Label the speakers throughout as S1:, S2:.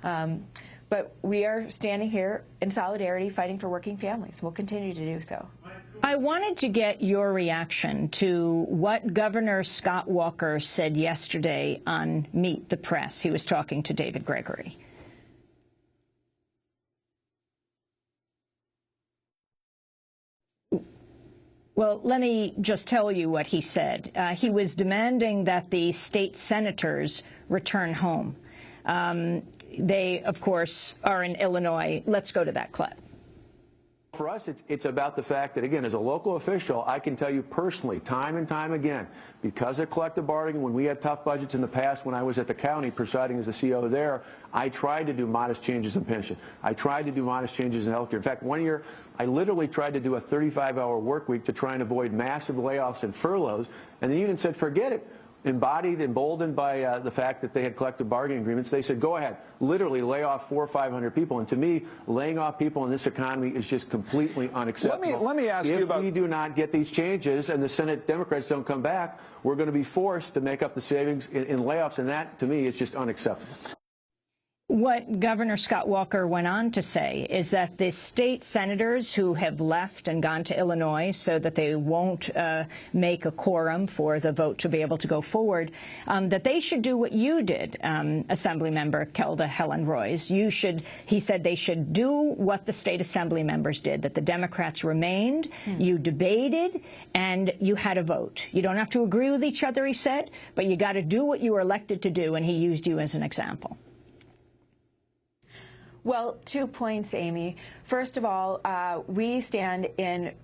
S1: But we are standing here in solidarity, fighting for working families. We'll continue to do so.
S2: I wanted to get your reaction to what Governor Scott Walker said yesterday on Meet the Press. He was talking to David Gregory. Well, let me just tell you what he said. He was demanding that the state senators return home. They, of course, are in Illinois. Let's go to that clip.
S3: For us, it's about the fact that, again, as a local official, I can tell you personally, time and time again, because of collective bargaining, when we had tough budgets in the past, when I was at the county presiding as the CO there, I tried to do modest changes in pension. I tried to do modest changes in health care. In fact, one year, I literally tried to do a 35-hour work week to try and avoid massive layoffs and furloughs, and the union said, forget it. Emboldened by the fact that they had collective bargaining agreements, they said, go ahead, literally lay off 400 or 500 people. And to me, laying off people in this economy is just completely unacceptable.
S4: Let me ask you about...
S3: If we do not get these changes and the Senate Democrats don't come back, we're going to be forced to make up the savings in layoffs, and that, to me, is just unacceptable.
S2: What Governor Scott Walker went on to say is that the state senators who have left and gone to Illinois so that they won't make a quorum for the vote to be able to go forward, that they should do what you did, Assemblymember Kelda Helen Roy. He said they should do what the state assembly members did, that the Democrats remained, you debated, and you had a vote. You don't have to agree with each other, he said, but you got to do what you were elected to do, and he used you as an example.
S1: Well, 2 points, Amy. First of all, we stand in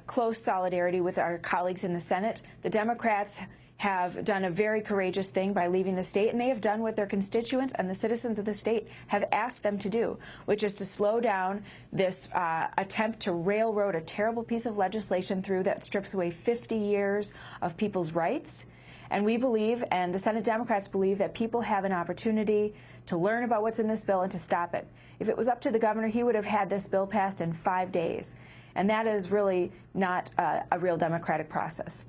S1: close solidarity with our colleagues in the Senate. The Democrats have done a very courageous thing by leaving the state, and they have done what their constituents and the citizens of the state have asked them to do, which is to slow down this attempt to railroad a terrible piece of legislation through that strips away 50 years of people's rights. And we believe, and the Senate Democrats believe, that people have an opportunity to learn about what's in this bill and to stop it. If it was up to the governor, he would have had this bill passed in 5 days. And that is really not a real democratic process.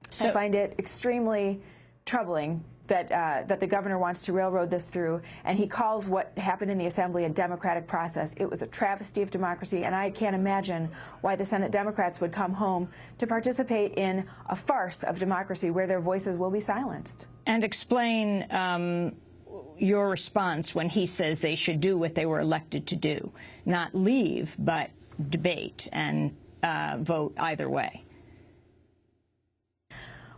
S1: So I find it extremely troubling that that the governor wants to railroad this through, and he calls what happened in the Assembly a democratic process. It was a travesty of democracy, and I can't imagine why the Senate Democrats would come home to participate in a farce of democracy where their voices will be silenced.
S2: And explain your response when he says they should do what they were elected to do, not leave, but debate and vote either way.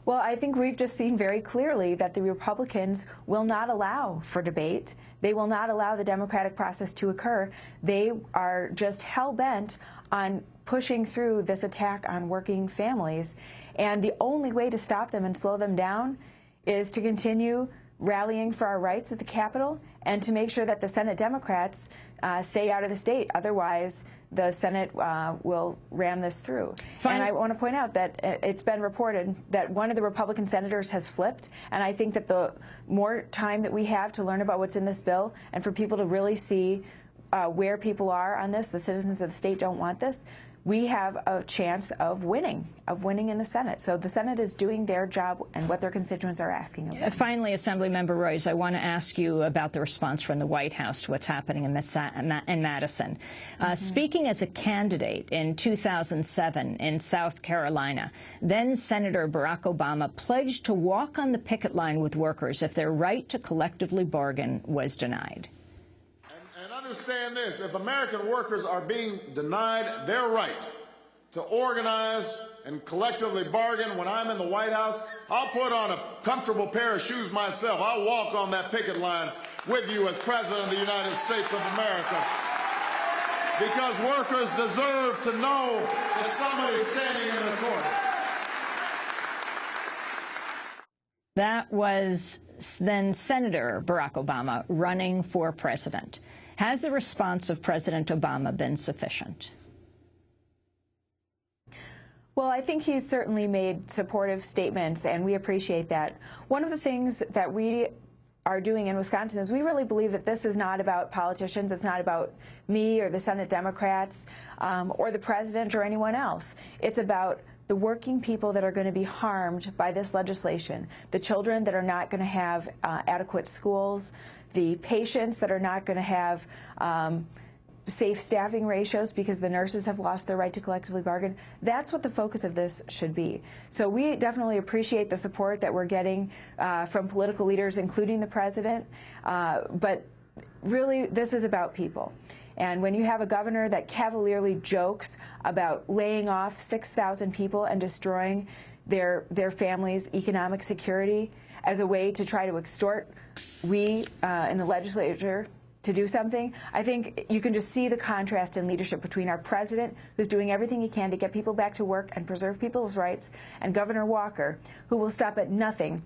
S1: Well, I think we've just seen very clearly that the Republicans will not allow for debate. They will not allow the democratic process to occur. They are just hell-bent on pushing through this attack on working families. And the only way to stop them and slow them down is to continue rallying for our rights at the Capitol and to make sure that the Senate Democrats stay out of the state. Otherwise, the Senate will ram this through. And I want to point out that it's been reported that one of the Republican senators has flipped, and I think that the more time that we have to learn about what's in this bill and for people to really see where people are on this, the citizens of the state don't want this, we have a chance of winning in the Senate. So the Senate is doing their job and what their constituents are asking of them.
S2: Finally, Assemblymember Royce, I want to ask you about the response from the White House to what's happening in Madison. Speaking as a candidate in 2007 in South Carolina, then Senator Barack Obama pledged to walk on the picket line with workers if their right to collectively bargain was denied.
S5: And understand this, if American workers are being denied their right to organize and collectively bargain when I'm in the White House, I'll put on a comfortable pair of shoes myself. I'll walk on that picket line with you as President of the United States of America. Because workers deserve to know that somebody's standing in the corner.
S2: That was then Senator Barack Obama running for president. Has the response of President Obama been sufficient?
S1: Well, I think he's certainly made supportive statements, and we appreciate that. One of the things that we are doing in Wisconsin is we really believe that this is not about politicians. It's not about me or the Senate Democrats or the president or anyone else. It's about the working people that are going to be harmed by this legislation, the children that are not going to have adequate schools, the patients that are not going to have safe staffing ratios because the nurses have lost their right to collectively bargain. That's what the focus of this should be. So we definitely appreciate the support that we're getting from political leaders, including the president. But really, this is about people. And when you have a governor that cavalierly jokes about laying off 6,000 people and destroying their families' economic security as a way to try to extort we in the legislature to do something, I think you can just see the contrast in leadership between our president, who's doing everything he can to get people back to work and preserve people's rights, and Governor Walker, who will stop at nothing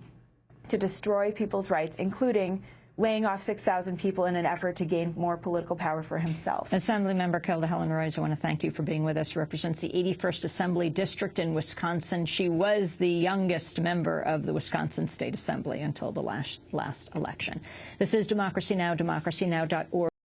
S1: to destroy people's rights, including laying off 6,000 people in an effort to gain more political power for himself.
S2: Assemblymember Kelda Helen Roy, I want to thank you for being with us. Represents the 81st Assembly District in Wisconsin. She was the youngest member of the Wisconsin State Assembly until the last election. This is Democracy Now!, democracynow.org.